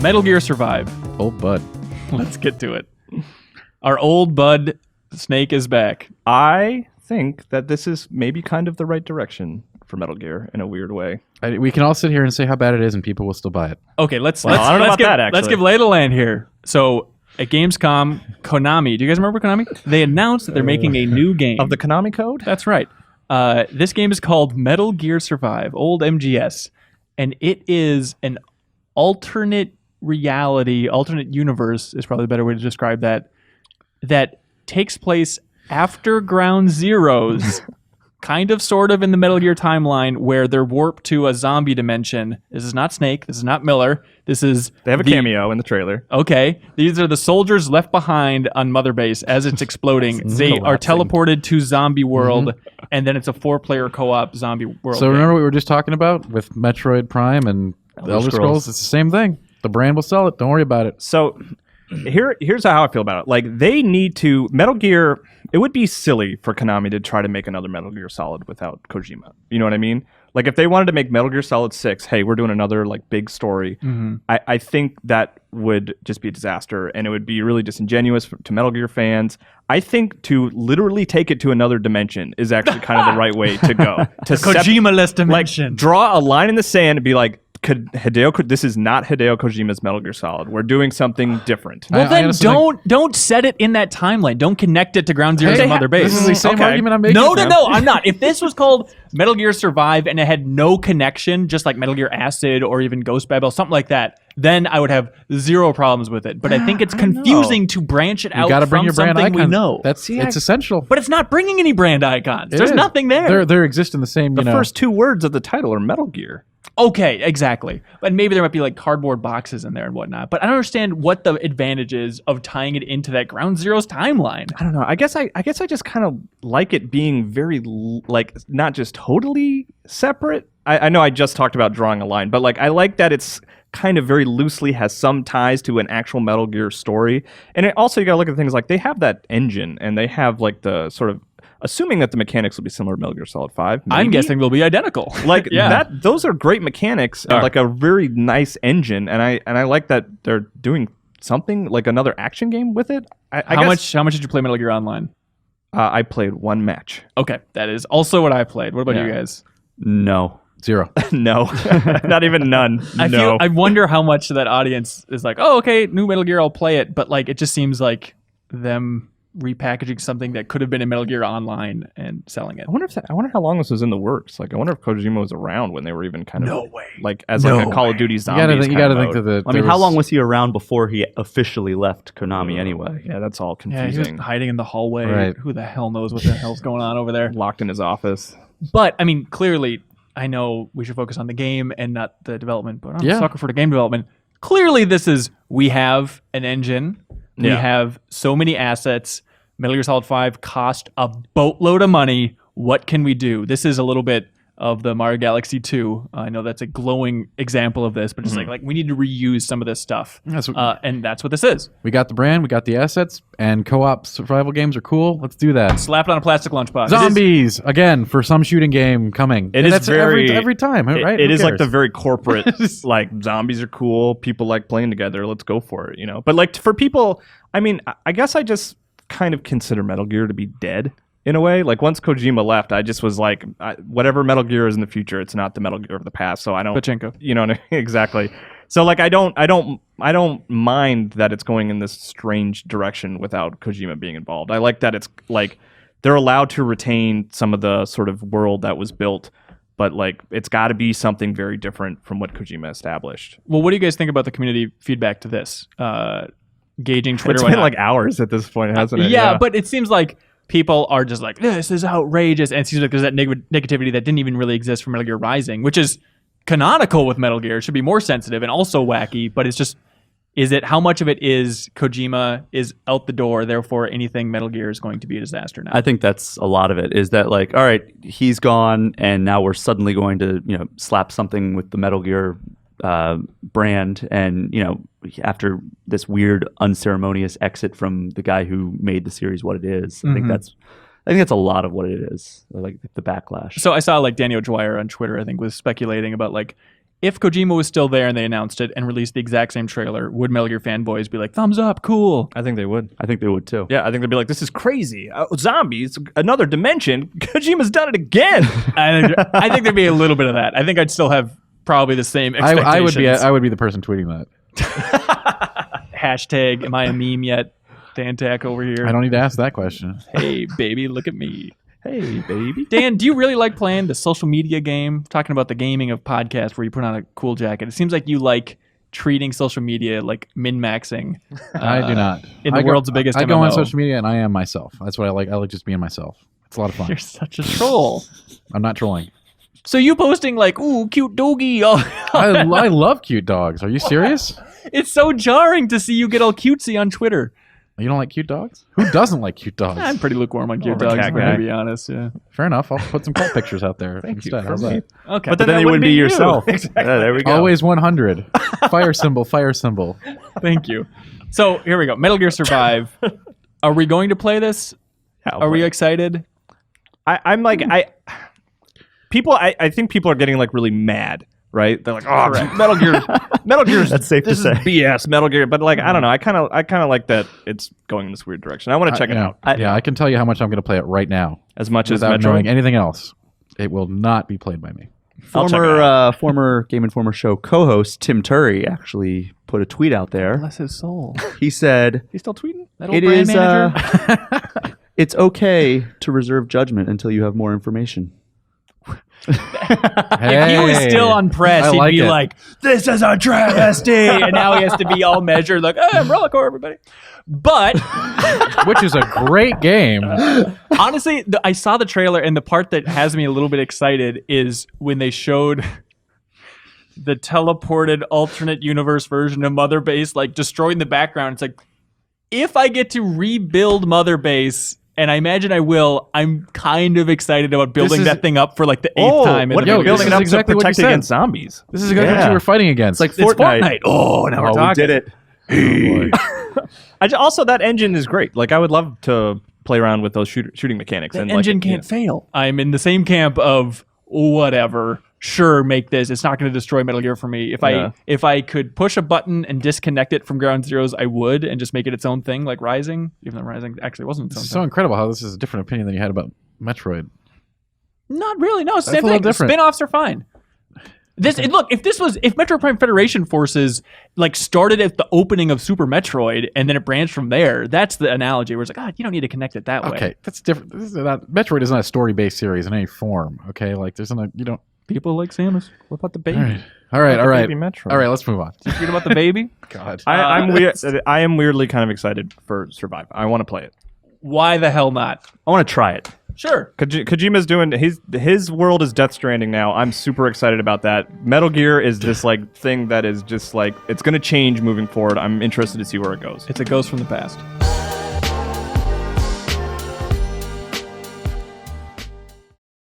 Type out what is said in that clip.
Metal Gear Survive. Old bud. Let's get to it. Our old bud Snake is back. I think that this is maybe kind of the right direction for Metal Gear in a weird way. We can all sit here and say how bad it is, and people will still buy it. Okay, let's I don't know about that, actually. Let's give lay of the land here. So at Gamescom, Konami. Do you guys remember Konami? They announced that they're making a new game Of the Konami code? That's right. This game is called Metal Gear Survive, old MGS, and it is an alternate reality, alternate universe is probably a better way to describe that, that takes place after Ground Zeroes, kind of sort of in the Metal Gear timeline, where they're warped to a zombie dimension. This is not Snake. This is not Miller. This is... They have a cameo in the trailer. Okay. These are the soldiers left behind on Mother Base as it's exploding. They are teleported to Zombie World, and then it's a 4-player co-op Zombie World So game. remember what we were just talking about with Metroid Prime and Elder Scrolls? It's the same thing. The brand will sell it. Don't worry about it. So here's how I feel about it. Like, they need to... Metal Gear... It would be silly for Konami to try to make another Metal Gear Solid without Kojima. You know what I mean? Like, if they wanted to make Metal Gear Solid 6, hey, we're doing another, like, big story, I think that would just be a disaster, and it would be really disingenuous to Metal Gear fans. I think to literally take it to another dimension is actually kind of the right way to go. To Kojima-less dimension. Like, draw a line in the sand and be like, this is not Hideo Kojima's Metal Gear Solid. We're doing something different. Well, then don't set it in that timeline. Don't connect it to Ground Zeroes and Mother Base. This is the same argument I'm making. No, I'm not. If this was called Metal Gear Survive and it had no connection, just like Metal Gear Acid or even Ghost Babel, something like that, then I would have zero problems with it. But I think it's confusing to branch it out gotta bring from your brand something we icon. know. It's essential. But it's not bringing any brand icons. There's is. nothing there. They exist in the same. The first 2 words of the title are Metal Gear. Okay, exactly. But maybe there might be like cardboard boxes in there and whatnot. But I don't understand what the advantage is of tying it into that Ground Zeroes timeline. I don't know. I guess I just kind of like it being very like not just totally separate. I know I just talked about drawing a line, but like I like that it's kind of very loosely has some ties to an actual Metal Gear story. And it also, you gotta look at things like they have that engine and they have like the sort of, assuming that the mechanics will be similar to Metal Gear Solid 5. Maybe? I'm guessing they'll be identical. Like those are great mechanics and like a very nice engine. And I like that they're doing something like another action game with it. How much did you play Metal Gear Online? I played 1 match. Okay, that is also what I played. What about you guys? No. 0. No, not even none. I wonder how much that audience is like, oh, okay, new Metal Gear, I'll play it. But like, it just seems like them repackaging something that could have been in Metal Gear Online and selling it. I wonder how long this was in the works. Like, I wonder if Kojima was around when they were even kind of no way, like as like a Call of Duty zombies. You gotta think that I mean, how long was he around before he officially left Konami anyway? Yeah, that's all Yeah, confusing. he was hiding in the hallway. Right. Who the hell knows what the hell's going on over there? Locked in his office. But I mean, clearly, I know we should focus on the game and not the development. But I'm a sucker for the game development. Clearly, we have an engine. We have so many assets. Metal Gear Solid 5 cost a boatload of money. What can we do? This is a little bit of the Mario Galaxy 2. I know that's a glowing example of this, but just like we need to reuse some of this stuff. And that's what this is. We got the brand, we got the assets, and co-op survival games are cool. Let's do that. Slap it on a plastic lunchbox. Zombies again for some shooting game coming. That's very every time, right? It is like the very corporate, like zombies are cool. People like playing together. Let's go for it, you know. But like for people, I mean, I guess I just kind of consider Metal Gear to be dead. In a way, like once Kojima left, I just was like, whatever Metal Gear is in the future, it's not the Metal Gear of the past. So I don't, Pachinko. You know, exactly. So like, I don't mind that it's going in this strange direction without Kojima being involved. I like that it's like they're allowed to retain some of the sort of world that was built, but like it's got to be something very different from what Kojima established. Well, what do you guys think about the community feedback to this? Gauging Twitter. It's been like hours at this point, hasn't it? Yeah, but it seems like people are just like, this is outrageous. And it seems like there's that negativity that didn't even really exist from Metal Gear Rising, which is canonical with Metal Gear. It should be more sensitive and also wacky, but it's just, how much of it is Kojima is out the door, therefore anything Metal Gear is going to be a disaster now? I think that's a lot of it, is that like, all right, he's gone, and now we're suddenly going to, slap something with the Metal Gear brand, and after this weird unceremonious exit from the guy who made the series what it is, I think that's a lot of what it is, like the backlash. So I saw like Daniel Dwyer on Twitter, I think, was speculating about like, if Kojima was still there and they announced it and released the exact same trailer, would Metal Gear fanboys be like, thumbs up, cool? I think they would. I think they would too. Yeah, I think they'd be like, this is crazy. Zombies, another dimension. Kojima's done it again. I think there'd be a little bit of that. I think I'd still have probably the same expectations. I would be the person tweeting that. Hashtag, am I a meme yet? Dan Tack over here. I don't need to ask that question. Hey, baby, look at me. Hey, baby. Dan, do you really like playing the social media game? Talking about the gaming of podcasts where you put on a cool jacket. It seems like you like treating social media like min-maxing. I do not. In the world's biggest MMO. I go on social media and I am myself. That's what I like. I like just being myself. It's a lot of fun. You're such a troll. I'm not trolling. So you posting like, ooh, cute doggy. I love cute dogs. Are you serious? It's so jarring to see you get all cutesy on Twitter. You don't like cute dogs? Who doesn't like cute dogs? I'm pretty lukewarm on cute dogs, to be honest. Yeah. Fair enough. I'll put some cult pictures out there instead. How's that? Okay. But then you wouldn't be yourself. Exactly. Yeah, there we go. Always 100. Fire symbol, fire symbol. Thank you. So here we go. Metal Gear Survive. Are we going to play this? Are we excited? I think people are getting like really mad, right? They're like, oh, Metal Gear's That's safe to this say. is BS, Metal Gear. But like, I don't know. I kind of like that it's going in this weird direction. I want to check it out I can tell you how much I'm going to play it right now. as much as Without Metroid. knowing anything else. It will not be played by me. Former Game Informer show co-host Tim Turry actually put a tweet out there. Bless his soul. He said, He's still tweeting? That old "It brand is manager. it's okay to reserve judgment until you have more information." If he was still on press, he'd be like, this is a travesty. And now he has to be all measured like, hey, Umbrella Corps, everybody. But Which is a great game. honestly, I saw the trailer, and the part that has me a little bit excited is when they showed the teleported alternate universe version of Mother Base, like destroying the background. It's like, if I get to rebuild Mother Base, and I imagine I will, I'm kind of excited about building that thing up for like the 8th time. What if you're building it up to protect against zombies? This is exactly what you were fighting against. It's like Fortnite. Oh, now we're We talking. did it. Also, that engine is great. Like, I would love to play around with those shooting mechanics. The and engine like, can't fail. I'm in the same camp of whatever. Sure, make this. It's not going to destroy Metal Gear for me. If I could push a button and disconnect it from Ground Zeroes, I would, and just make it its own thing, like Rising, even though Rising actually wasn't its own It's thing. so incredible how this is a different opinion than you had about Metroid. Not really. No, it's the That's same a little thing. different. Spin-offs are fine. Look, if Metro Prime Federation Forces like started at the opening of Super Metroid and then it branched from there, that's the analogy where it's like, you don't need to connect it that way. Okay, that's different. Metroid is not a story-based series in any form. Okay, like you don't. People like Samus. What about the baby? All right. Baby Metroid. All right, let's move on. Did you read about the baby? God. I'm weird. I am weirdly kind of excited for Survive. I want to play it. Why the hell not? I want to try it. Sure. Kojima's doing his world is Death Stranding now. I'm super excited about that. Metal Gear is this like thing that is just like it's going to change moving forward. I'm interested to see where it goes. It's a ghost from the past.